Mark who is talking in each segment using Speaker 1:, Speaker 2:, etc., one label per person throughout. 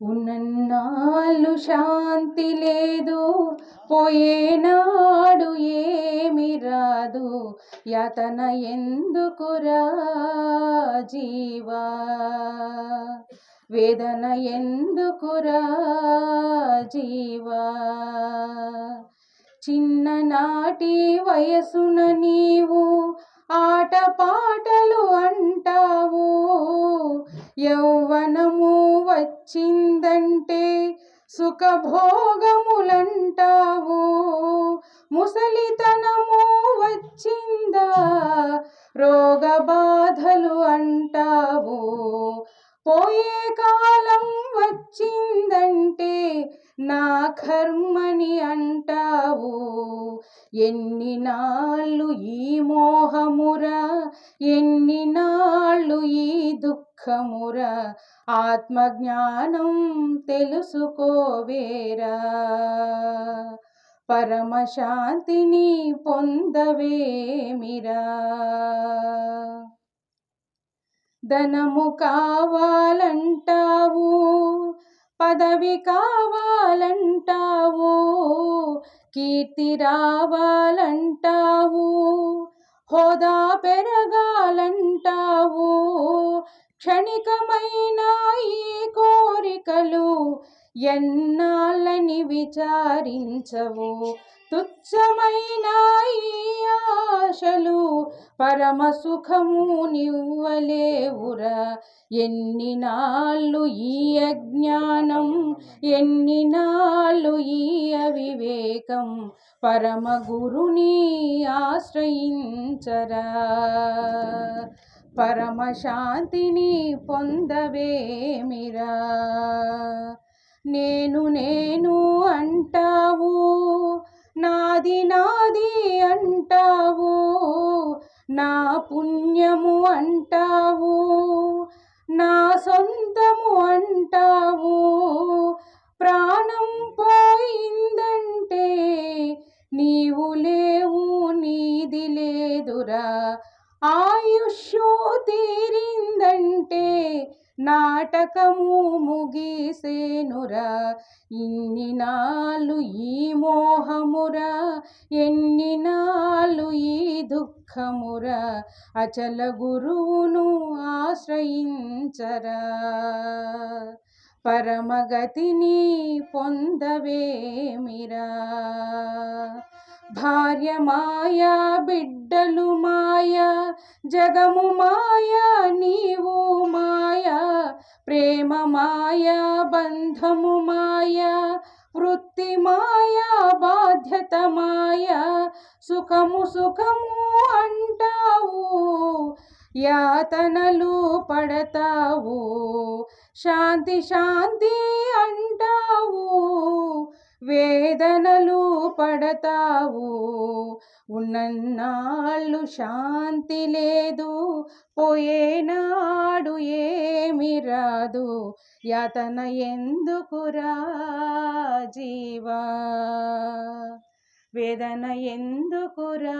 Speaker 1: ఉన్నన్నాళ్ళు శాంతి లేదు, పోయేనాడు ఏమి రాదు, యాతన ఎందుకురా జీవా, వేదన ఎందుకురా జీవా. చిన్ననాటి వయసున నీవు ఆటపాటలు అంటావు, యౌవనము వచ్చిందంటే సుఖభోగములంటావు, ముసలితనము వచ్చిందా రోగబాధలు అంటావు, పోయే కాలం వచ్చిందంటే నా కర్మని అంటావు. ఎన్ని నాళ్ళు ఈ మోహమురా, ఎన్ని నాళ్ళు ఈ దుఃఖమురా, ఆత్మజ్ఞానం తెలుసుకోవేరా, పరమశాంతిని పొందవేమిరా. ధనము కావాలంటావు, పదవి కావాలంటావు, కీర్తి రావాలంటావు, హోదా పెరగాలంటావు, క్షణికమైన ఈ కోరికలు ఎన్నాళ్ళని విచారించవు, తుచ్చమైన ఈ ఆశలు పరమ సుఖము నివ్వలేవురా. ఎన్ని నాళ్ళు ఈ అజ్ఞానం, ఎన్ని నాళ్ళు ఈ అవివేకం, పరమ గురుని ఆశ్రయించరా, పరమ శాంతిని పొందవేమిరా. నేను నేను అంటావు, నాది నాది అంటావు, నా పుణ్యము అంటావు, నా సొంతము అంటావు, ప్రాణం పోయిందంటే నీవు లేవు, నీది లేదురా, ఆయుష్షు తీరిందంటే నాటకము ముగిసేనురా. ఇన్ని నాళ్ళు ఈ మోహమురా, ఎన్ని నాళ్ళు ఈ దుఃఖమురా, అచల గురువును ఆశ్రయించరా, పరమగతిని పొందవేమిరా. భార్య మాయా, బిడ్డలు మాయా, జగము మాయా, నీవు మాయా, ప్రేమ మాయా, బంధము మాయా, వృత్తి మాయా, బాధ్యత మాయా, సుఖము సుఖము అంటావు, యాతనలు పడతావు, శాంతి శాంతి అంటావు, వేదనలు పడతావు. ఉన్నన్నాళ్ళు శాంతి లేదు, పోయేనాడు ఏమి రాదు, యాతన ఎందుకురా జీవా, వేదన ఎందుకురా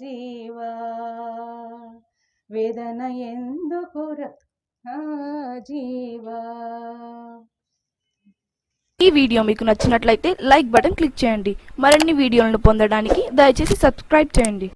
Speaker 1: జీవా, వేదన ఎందుకురా జీవా.
Speaker 2: ఈ వీడియో మీకు నచ్చినట్లయితే లైక్ బటన్ క్లిక్ చేయండి. మరిన్ని వీడియోలను పొందడానికి దయచేసి సబ్స్క్రైబ్ చేయండి.